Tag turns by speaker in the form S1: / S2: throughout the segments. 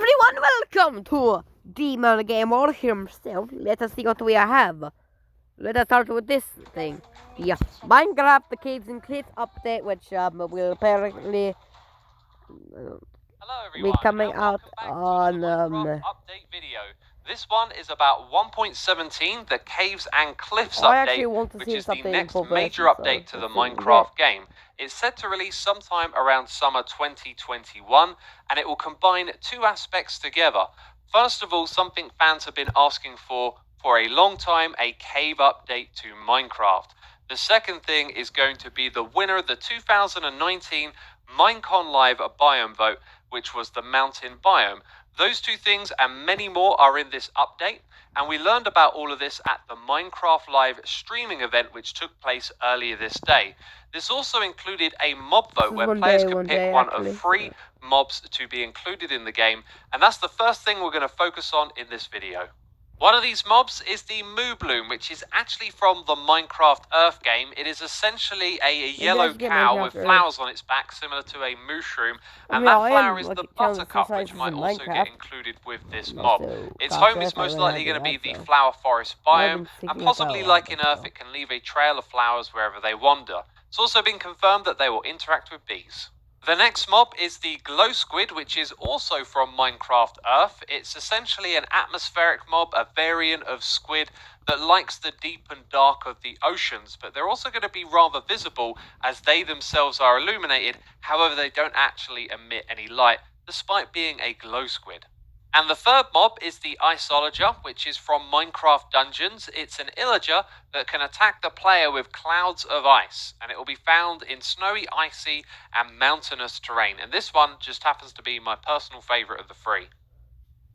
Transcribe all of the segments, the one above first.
S1: everyone, welcome to Demon Gamer himself. Let us see what we have. Let us start with this thing. The Minecraft the Caves and Cliffs update, which will apparently
S2: Hello everyone,
S1: be coming
S2: and
S1: out
S2: welcome back
S1: on
S2: to another Minecraft update video. This one is about 1.17, the Caves and Cliffs
S1: I actually
S2: update,
S1: want to
S2: which
S1: see
S2: is the
S1: something
S2: next
S1: for
S2: major
S1: version, so
S2: update to the
S1: let's see what we
S2: Minecraft game. It's set to release sometime around summer 2021, and it will combine two aspects together. First of all, something fans have been asking for a long time, a cave update to Minecraft. The second thing is going to be the winner of the 2019 Minecon Live biome vote, which was the mountain biome. Those two things and many more are in this update, and we learned about all of this at the Minecraft Live streaming event, which took place earlier this day. This also included a mob vote where players could pick one of three mobs to be included in the game, and that's the first thing we're going to focus on in this video. One of these mobs is the Moobloom, which is actually from the Minecraft Earth game. It is essentially a yellow cow with flowers on its back, similar to a mushroom, and that flower is the buttercup, which might also get included with this mob. Its home is most likely going to be the flower forest biome, and possibly like in Earth, it can leave a trail of flowers wherever they wander. It's also been confirmed that they will interact with bees. The next mob is the Glow Squid, which is also from Minecraft Earth. It's essentially an atmospheric mob, a variant of squid that likes the deep and dark of the oceans, but they're also going to be rather visible as they themselves are illuminated. However, they don't actually emit any light, despite being a glow squid. And the third mob is the Iceologer, which is from Minecraft Dungeons. It's an illager that can attack the player with clouds of ice, and it will be found in snowy, icy, and mountainous terrain. And this one just happens to be my personal favourite of the three.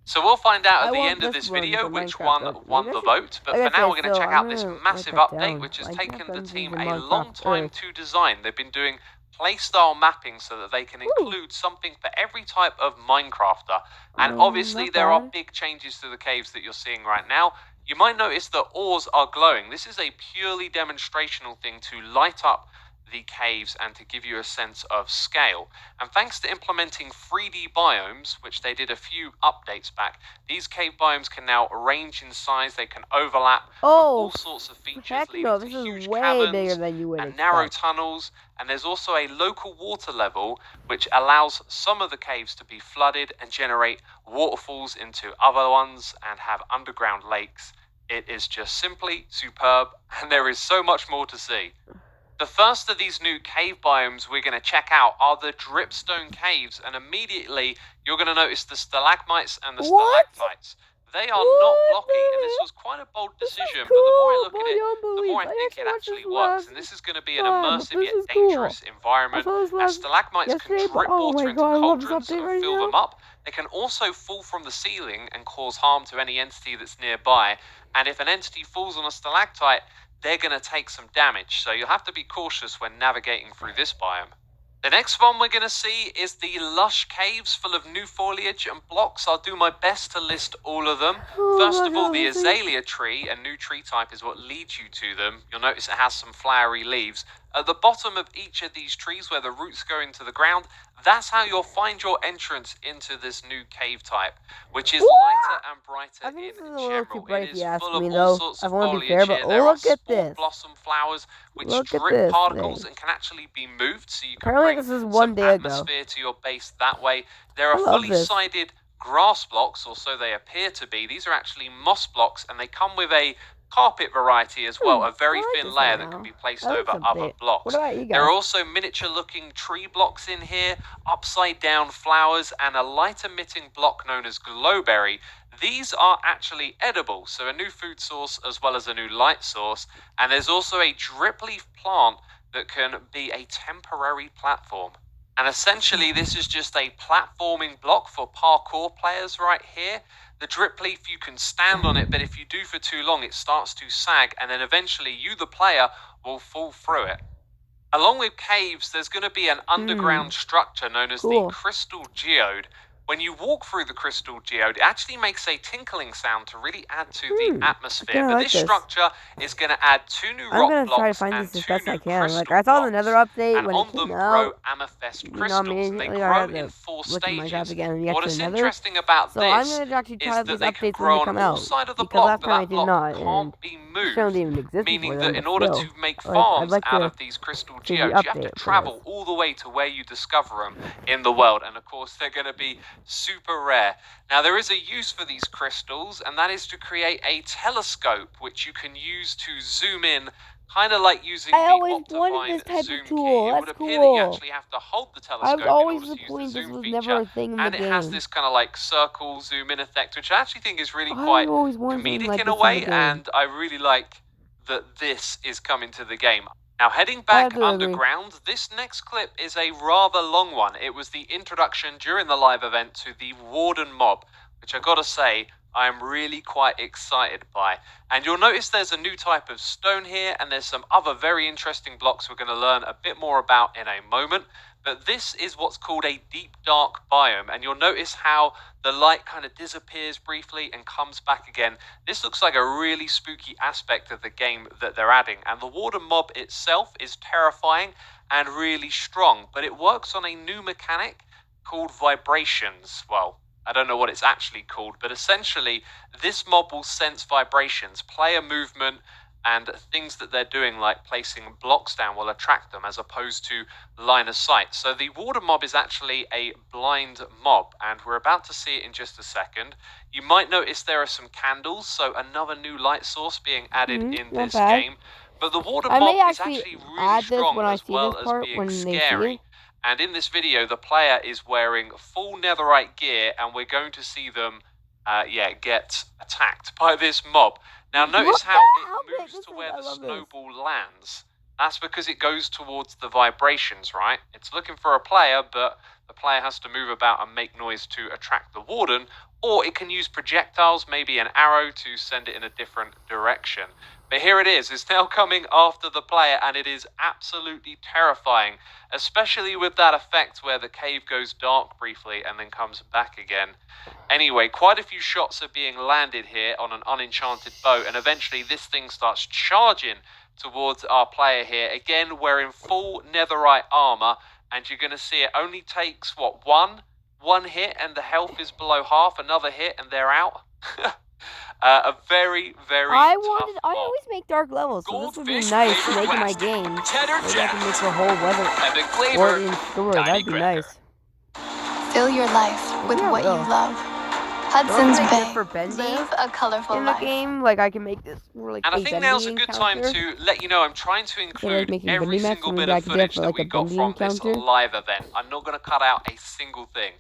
S2: So we'll find out at the end of this video which one won the vote, but for now we're going to check out this massive update, which has taken the team a long time to design. They've been doing playstyle mapping so that they can include something for every type of Minecrafter. And obviously there are big changes to the caves that you're seeing right now. You might notice that ores are glowing. This is a purely demonstrational thing to light up the caves and to give you a sense of scale. And thanks to implementing 3D biomes, which they did a few updates back, these cave biomes can now range in size. They can overlap with all sorts of features, leading to huge caverns and narrow tunnels. And there's also a local water level which allows some of the caves to be flooded and generate waterfalls into other ones and have underground lakes. It is just simply superb, and there is so much more to see. The first of these new cave biomes we're going to check out are the Dripstone Caves, and immediately you're going to notice the stalagmites and the stalactites. They are not blocky, and this was quite a bold decision, but the more I look at it, the more I think it actually works, and this is going to be an immersive yet dangerous environment, as stalagmites can drip water into cauldrons and fill them up. They can also fall from the ceiling and cause harm to any entity that's nearby, and if an entity falls on a stalactite, they're going to take some damage, so you'll have to be cautious when navigating through this biome. The next one we're going to see is the lush caves full of new foliage and blocks. I'll do my best to list all of them. First of all, the azalea tree, a new tree type, is what leads you to them. You'll notice it has some flowery leaves. At the bottom of each of these trees, where the roots go into the ground, that's how you'll find your entrance into this new cave type, which is lighter and brighter in general. It is full of all sorts of foliage here. There are small blossom flowers which drip particles and can actually be moved, so you can bring some atmosphere to your base that way. There are fully sided grass blocks, or so they appear to be. These are actually moss blocks, and they come with a carpet variety as well, a very thin layer that can be placed over other blocks. There are also miniature looking tree blocks in here, upside down flowers, and a light emitting block known as glowberry. These are actually edible, so a new food source as well as a new light source. And there's also a drip leaf plant that can be a temporary platform. And essentially this is just a platforming block for parkour players right here. The drip leaf, you can stand on it, but if you do for too long, it starts to sag, and then eventually you, the player, will fall through it. Along with caves, there's going to be an underground structure known as the Crystal Geode. When you walk through the crystal geode, it actually makes a tinkling sound to really add to the atmosphere.
S1: kinda
S2: But
S1: like
S2: this
S1: this.
S2: structure is going to add 2 new
S1: I'm
S2: rock
S1: gonna try to
S2: blocks
S1: find
S2: and
S1: this as
S2: 2
S1: best I
S2: new
S1: can.
S2: crystal
S1: Like, I saw the
S2: blocks.
S1: Nether update
S2: And
S1: when it
S2: on
S1: came
S2: them
S1: out.
S2: grow amethyst
S1: You know,
S2: crystals, and they
S1: immediately I
S2: grow
S1: had
S2: in
S1: to
S2: 4
S1: look at Minecraft
S2: stages.
S1: again and
S2: What
S1: get to
S2: is
S1: the Nether.
S2: interesting about
S1: So I'm
S2: this
S1: gonna actually try
S2: is
S1: out
S2: that
S1: these
S2: they can
S1: updates when
S2: grow
S1: they
S2: on
S1: come
S2: all
S1: out.
S2: sides of the
S1: Because
S2: block,
S1: last
S2: but
S1: time I
S2: that
S1: did
S2: block
S1: not, and
S2: can't be
S1: the show
S2: moved.
S1: didn't even exist
S2: Meaning
S1: before
S2: that
S1: then,
S2: in
S1: but
S2: order
S1: still.
S2: to make
S1: Like, I'd
S2: farms
S1: like
S2: out
S1: to
S2: of these crystal
S1: see the
S2: geodes, you have to
S1: update for
S2: travel
S1: this.
S2: all the way to where you discover them in the world. And of course, they're going to be super rare. Now, there is a use for these crystals, and that is to create a telescope, which you can use to zoom in, kind of like using
S1: I
S2: the
S1: always wanted this
S2: Optifine
S1: type
S2: zoom
S1: of
S2: key.
S1: tool.
S2: It
S1: That's
S2: would appear that you
S1: cool.
S2: actually have to hold the
S1: I was
S2: telescope in
S1: always
S2: order to use the
S1: disappointed this
S2: zoom
S1: was never
S2: feature.
S1: a thing in
S2: And
S1: the
S2: it has
S1: game.
S2: this kind of like circle zoom in effect, which I actually think is really
S1: I
S2: quite
S1: always wanted something
S2: comedic
S1: like
S2: in a
S1: this in the
S2: way,
S1: game.
S2: and I really like that this is coming to the game. Now, heading
S1: I
S2: back
S1: do agree.
S2: underground, this next clip is a rather long one. It was the introduction during the live event to the Warden mob, which I gotta say, I am really quite excited by. And you'll notice there's a new type of stone here, and there's some other very interesting blocks we're going to learn a bit more about in a moment. But this is what's called a deep dark biome, and you'll notice how the light kind of disappears briefly and comes back again. This looks like a really spooky aspect of the game that they're adding, and the Warden mob itself is terrifying and really strong, but it works on a new mechanic called vibrations. Well, I don't know what it's actually called, but essentially this mob will sense vibrations, player movement, and things that they're doing, like placing blocks down, will attract them as opposed to line of sight. So the Warden mob is actually a blind mob, and we're about to see it in just a second. You might notice there are some candles, so another new light source being added in
S1: not
S2: this
S1: bad.
S2: game. But the Warden
S1: I
S2: mob
S1: may
S2: is
S1: actually
S2: actually really
S1: add this
S2: strong
S1: when I
S2: as
S1: see
S2: well
S1: this
S2: as
S1: part,
S2: being
S1: when they see
S2: scary.
S1: it.
S2: And in this video, the player is wearing full netherite gear, and we're going to see them, get attacked by this mob. Now, notice how it moves to where the snowball lands. That's because it goes towards the vibrations, right? It's looking for a player, but the player has to move about and make noise to attract the Warden, or it can use projectiles, maybe an arrow, to send it in a different direction. But here it is. It's now coming after the player, and it is absolutely terrifying, especially with that effect where the cave goes dark briefly and then comes back again. Anyway, quite a few shots are being landed here on an unenchanted boat, and eventually this thing starts charging towards our player here, again wearing full netherite armor, and you're going to see it only takes, what, one hit, and the health is below half, another hit, and they're out. A very, very
S1: I
S2: tough mob.
S1: always make dark levels, so this would be
S3: Goldfish
S1: nice to
S3: flavored
S1: make in my
S3: West.
S1: game.
S3: Cheddar
S1: Maybe I
S3: Jack.
S1: can make the whole weather
S3: Epic
S1: or
S3: flavor.
S1: in story.
S3: Tiny
S1: That'd be
S3: cracker.
S1: nice.
S4: Fill your life with
S1: Yeah,
S4: what you
S1: well.
S4: love. Hudson's
S1: Don't I get
S4: Bay.
S1: for Ben
S4: Live a colorful
S1: in the
S4: life.
S1: game, like I can make this more like
S2: And I
S1: a
S2: think
S1: bendy
S2: now's a good time
S1: encounter.
S2: to let you know I'm trying to include
S1: making
S2: every
S1: bendy maps,
S2: single
S1: maybe
S2: bit
S1: I
S2: of
S1: could do it
S2: footage
S1: for,
S2: that
S1: like,
S2: we
S1: a
S2: got
S1: bendy
S2: from this
S1: encounter.
S2: live event. I'm not going to cut out a single thing.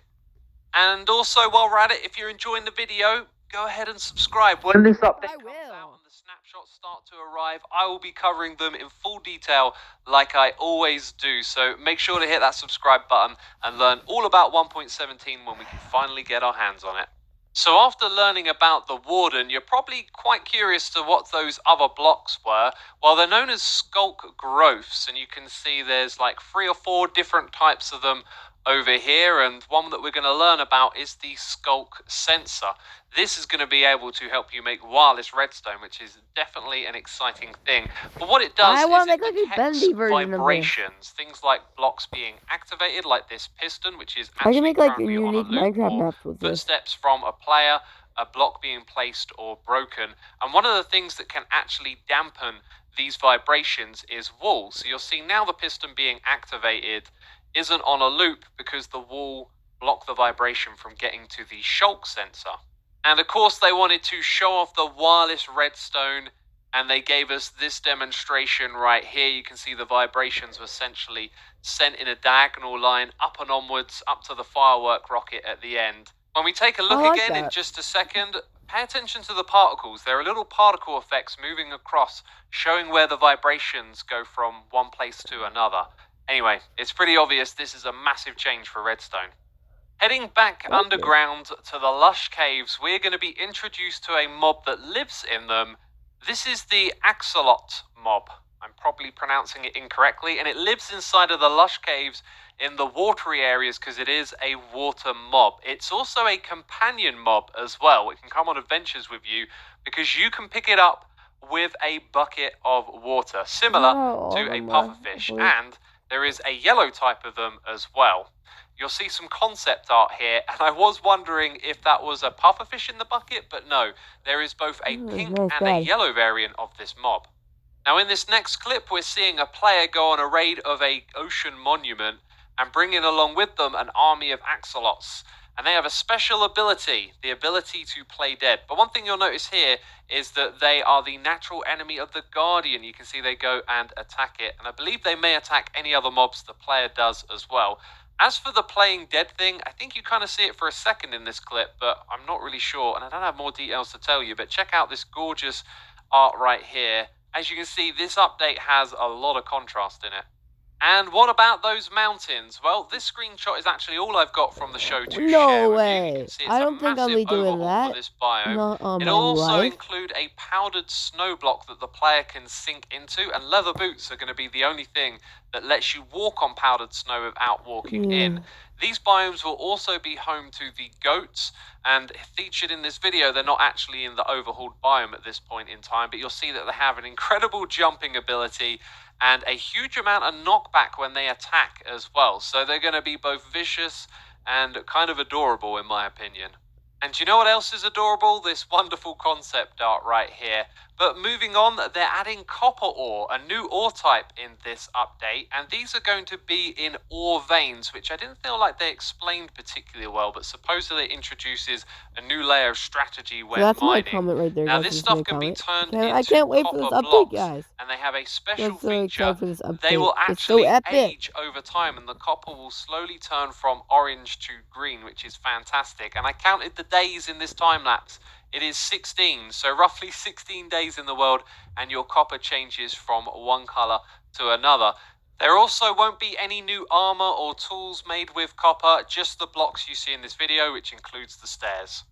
S2: And also, while we're at it, if you're enjoying the video, go ahead and subscribe. When this update
S1: I
S2: comes
S1: will.
S2: out and the snapshots start to arrive, I will be covering them in full detail like I always do. So make sure to hit that subscribe button and learn all about 1.17 when we can finally get our hands on it. So after learning about the Warden, you're probably quite curious to what those other blocks were. Well, they're known as skulk growths, and you can see there's like 3 or 4 different types of them over here, and one that we're going to learn about is the skulk sensor. This is going to be able to help you make wireless redstone, which is definitely an exciting thing. But what it does
S1: I
S2: is
S1: wanna
S2: it
S1: make like a
S2: detects
S1: bendy version of this.
S2: vibrations, things like blocks being activated, like this piston, which is
S1: I
S2: actually
S1: can make like
S2: currently on a
S1: unique
S2: loop,
S1: Minecraft
S2: or
S1: maps with this.
S2: footsteps from a player, a block being placed or broken. And one of the things that can actually dampen these vibrations is walls. So you'll see now the piston being activated isn't on a loop because the wall blocked the vibration from getting to the shulk sensor. And of course they wanted to show off the wireless redstone, and they gave us this demonstration right here. You can see the vibrations were essentially sent in a diagonal line up and onwards up to the firework rocket at the end. When we take a look
S1: like
S2: again in
S1: that.
S2: just a second, pay attention to the particles. There are little particle effects moving across, showing where the vibrations go from one place to another. Anyway, it's pretty obvious this is a massive change for redstone. Heading back underground to the lush caves, we're going to be introduced to a mob that lives in them. This is the Axolot mob. I'm probably pronouncing it incorrectly, and it lives inside of the lush caves in the watery areas because it is a water mob. It's also a companion mob as well. It can come on adventures with you because you can pick it up with a bucket of water, similar to a pufferfish, and there is a yellow type of them as well. You'll see some concept art here, and I was wondering if that was a pufferfish in the bucket, but no, there is both a pink and a yellow variant of this mob. Now in this next clip, we're seeing a player go on a raid of a ocean monument and bringing along with them an army of axolots. And they have a special ability, the ability to play dead. But one thing you'll notice here is that they are the natural enemy of the Guardian. You can see they go and attack it. And I believe they may attack any other mobs the player does as well. As for the playing dead thing, I think you kind of see it for a second in this clip, but I'm not really sure. And I don't have more details to tell you, but check out this gorgeous art right here. As you can see, this update has a lot of contrast in it. And what about those mountains? Well, this screenshot is actually all I've got from the show to share with you. You can see it's
S1: I don't think I'll be doing that.
S2: For this biome.
S1: Not on
S2: It'll
S1: my
S2: also
S1: life.
S2: include a powdered snow block that the player can sink into, and leather boots are going to be the only thing that lets you walk on powdered snow without walking in. These biomes will also be home to the goats, and featured in this video, they're not actually in the overhauled biome at this point in time, but you'll see that they have an incredible jumping ability and a huge amount of knockback when they attack as well. So they're going to be both vicious and kind of adorable in my opinion. And do you know what else is adorable? This wonderful concept art right here. But moving on, they're adding copper ore, a new ore type in this update. And these are going to be in ore veins, which I didn't feel like they explained particularly well, but supposedly it introduces a new layer of strategy when
S1: So that's
S2: mining.
S1: my comment right there.
S2: Now
S1: guys,
S2: this stuff can be turned into
S1: I can't wait for this
S2: copper
S1: update,
S2: blocks,
S1: guys.
S2: and they have a special
S1: I'm so
S2: feature.
S1: excited for this update.
S2: They will
S1: It's so
S2: actually
S1: epic.
S2: age over time, and the copper will slowly turn from orange to green, which is fantastic. And I counted the days in this time lapse. It is 16, so roughly 16 days in the world, and your copper changes from one color to another. There also won't be any new armor or tools made with copper, just the blocks you see in this video, which includes the stairs.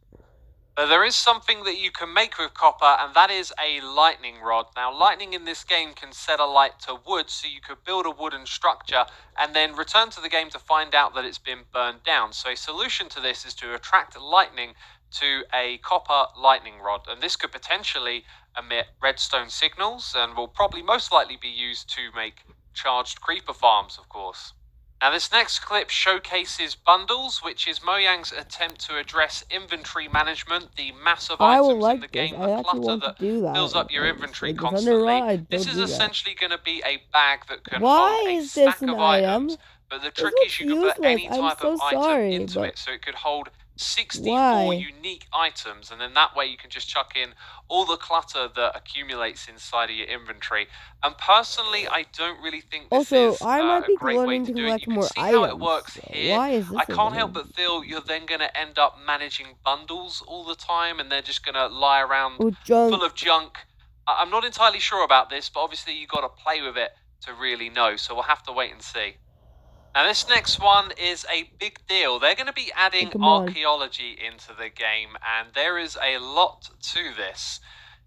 S2: There is something that you can make with copper, and that is a lightning rod. Now, lightning in this game can set alight to wood, so you could build a wooden structure and then return to the game to find out that it's been burned down. So a solution to this is to attract lightning to a copper lightning rod, and this could potentially emit redstone signals and will probably most likely be used to make charged creeper farms, of course. Now this next clip showcases bundles, which is Mojang's attempt to address inventory management, the massive items in the game, the clutter that fills up your inventory constantly. This is essentially going to be a bag that can hold a stack of items, but the trick is you can put any type of item into it, so it could hold 64 unique items, and then that way you can just chuck in all the clutter that accumulates inside of your inventory. And personally, I don't really think this is a great way to do it. You can see how it works here. I can't help but feel you're then going to end up managing bundles all the time, and they're just going to lie around full of junk. I'm not entirely sure about this, but obviously you've got to play with it to really know, so we'll have to wait and see. Now this next one is a big deal. They're going to be adding archaeology into the game, and there is a lot to this.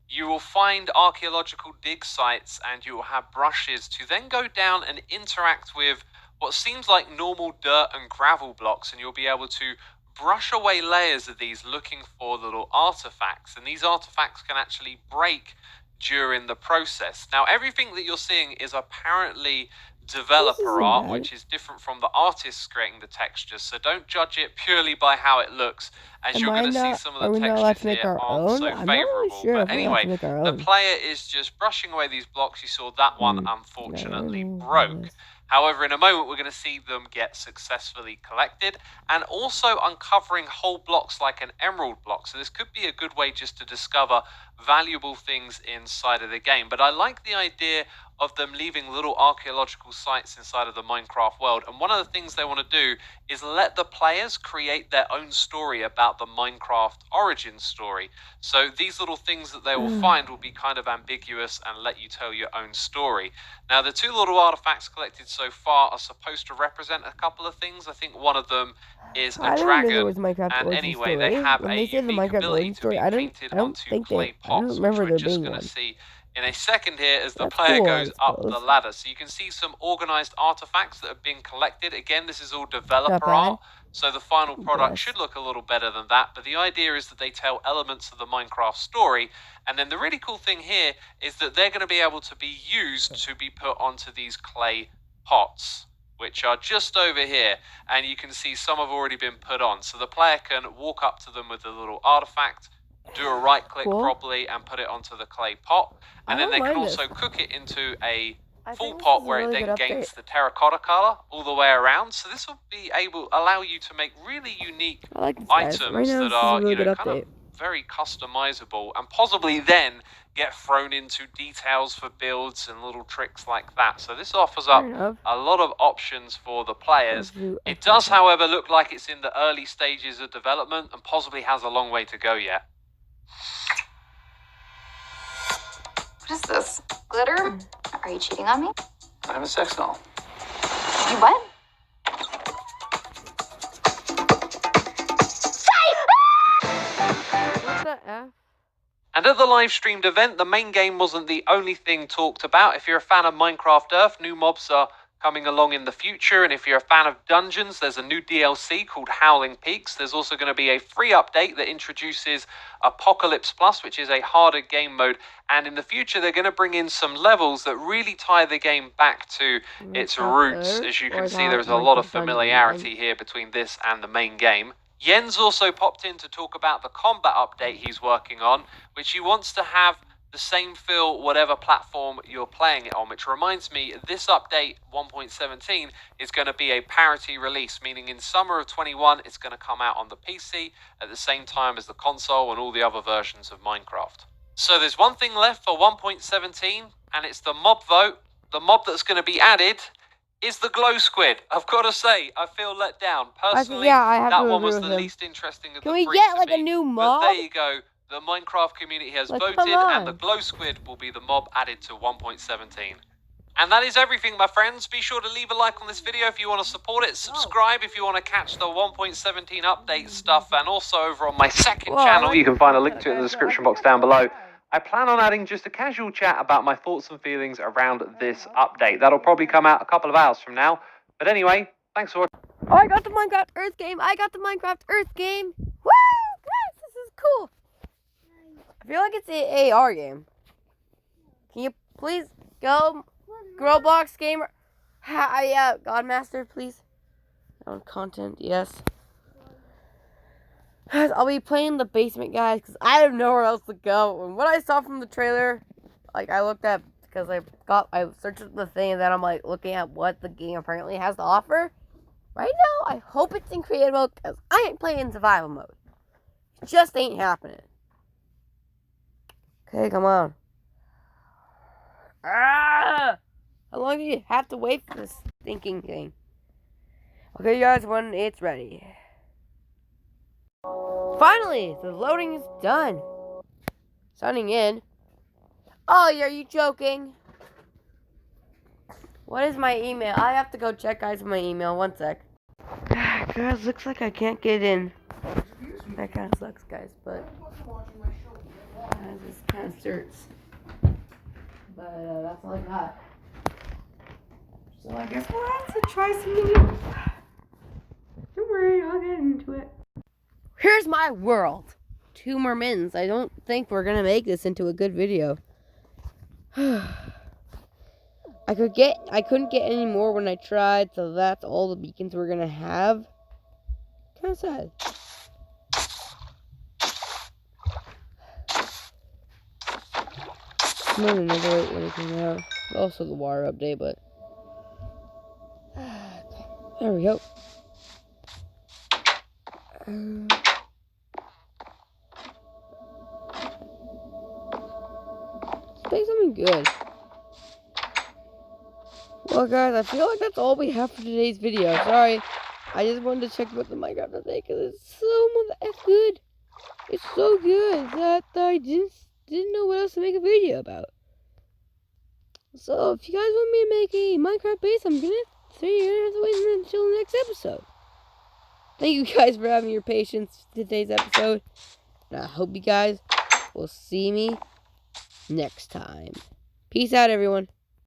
S2: You will find archaeological dig sites, and you will have brushes to then go down and interact with what seems like normal dirt and gravel blocks, and you'll be able to brush away layers of these looking for little artifacts, and these artifacts can actually break during the process. Now everything that you're seeing is apparently developer art, which is different from the artists creating the textures, so don't judge it purely by how it looks, as you're going to see some of the textures here aren't so favourable. But anyway, the player is just brushing away these blocks. You saw that one unfortunately broke. However, in a moment, we're going to see them get successfully collected, and also uncovering whole blocks like an emerald block. So this could be a good way just to discover valuable things inside of the game. But I like the idea of them leaving little archaeological sites inside of the Minecraft world. And one of the things they want to do is let the players create their own story about the Minecraft origin story. So these little things that they will find will be kind of ambiguous and let you tell your own story. Now, the two little artifacts collected so far are supposed to represent a couple of things. I think one of them is a dragon, and anyway, they have a unique ability to be painted onto clay pots, which we're just going to see in a second here as the
S1: That's
S2: player
S1: cool,
S2: goes
S1: I
S2: up the
S1: suppose.
S2: ladder. So you can see some organized artifacts that have been collected. Again, this is all developer
S1: bad.
S2: art, so the final
S1: Bless.
S2: product should look a little better than that. But the idea is that they tell elements of the Minecraft story. And then the really cool thing here is that they're going to be able to be used to be put onto these clay pots, which are just over here. And you can see some have already been put on. So the player can walk up to them with a little artifact, do a right click
S1: Cool.
S2: properly and put it onto the clay pot. And then they can also cook it into a full pot where it then gains the terracotta color all the way around. So this will be allow you to make really unique items that are, you know, kind of very customizable and possibly then get thrown into details for builds and little tricks like that. So this offers up a lot of options for the players. It does, however, look like it's in the early stages of development and possibly has a long way to go yet.
S4: What is this? Glitter? Are you cheating on me?
S3: I have a sex doll.
S4: You what?
S1: What the F?
S2: And at the live streamed event, the main game wasn't the only thing talked about. If you're a fan of Minecraft Earth, new mobs are coming along in the future. And if you're a fan of dungeons, there's a new DLC called Howling Peaks. There's also going to be a free update that introduces Apocalypse Plus, which is a harder game mode. And in the future, they're going to bring in some levels that really tie the game back to its roots. As you can see, there's a lot of familiarity here between this and the main game. Jens also popped in to talk about the combat update he's working on, which he wants to have the same feel whatever platform you're playing it on, which reminds me, this update 1.17 is going to be a parity release, meaning in summer of 21 it's going to come out on the PC at the same time as the console and all the other versions of Minecraft. So there's one thing left for 1.17 and it's the mob vote. The mob that's going to be added is the glow squid. I've got to say, I feel let down. Personally, that one was the least interesting of the three.
S1: Can we get like a new mob?
S2: But there you go. The Minecraft community has voted, and the glow squid will be the mob added to 1.17. And that is everything, my friends. Be sure to leave a like on this video if you want to support it. Subscribe if you want to catch the 1.17 update stuff. And also over on my second channel, you can find a link to it in the description box down below. I plan on adding just a casual chat about my thoughts and feelings around this update. That'll probably come out a couple of hours from now. But anyway, thanks for watching.
S1: Oh, I got the Minecraft Earth game. Woo! Guys, this is cool. I feel like it's an AR game. Can you please go Roblox gamer? Godmaster, please. On content, yes. Guys, I'll be playing the basement, guys, because I have nowhere else to go. And what I saw from the trailer, like, I looked at, because I searched the thing, and then I'm, like, looking at what the game apparently has to offer. Right now, I hope it's in creative mode, because I ain't playing survival mode. It just ain't happening. Okay, come on. How long do you have to wait for this stinking thing? Okay, guys, when it's ready. Finally, the loading is done. Signing in. Oh, are you joking? What is my email? I have to go check, guys, my email. One sec. Guys, looks like I can't get in. That kind of sucks, guys, but this kind of hurts. But that's all I got. So I guess we'll have to try something new. Don't worry, I'll get into it. Here's my world. 2 more minutes. I don't think we're gonna make this into a good video. I couldn't get any more when I tried, so that's all the beacons we're gonna have. Kind of sad. Maybe another when it came out. Also the water update, but there we go. Say something good. Well, guys, I feel like that's all we have for today's video. Sorry, I just wanted to check about the Minecraft update because it's so good. It's so good that I didn't know what else to make a video about. So if you guys want me to make a Minecraft base, you're gonna have to wait until the next episode. Thank you guys for having your patience with today's episode. And I hope you guys will see me next time. Peace out, everyone.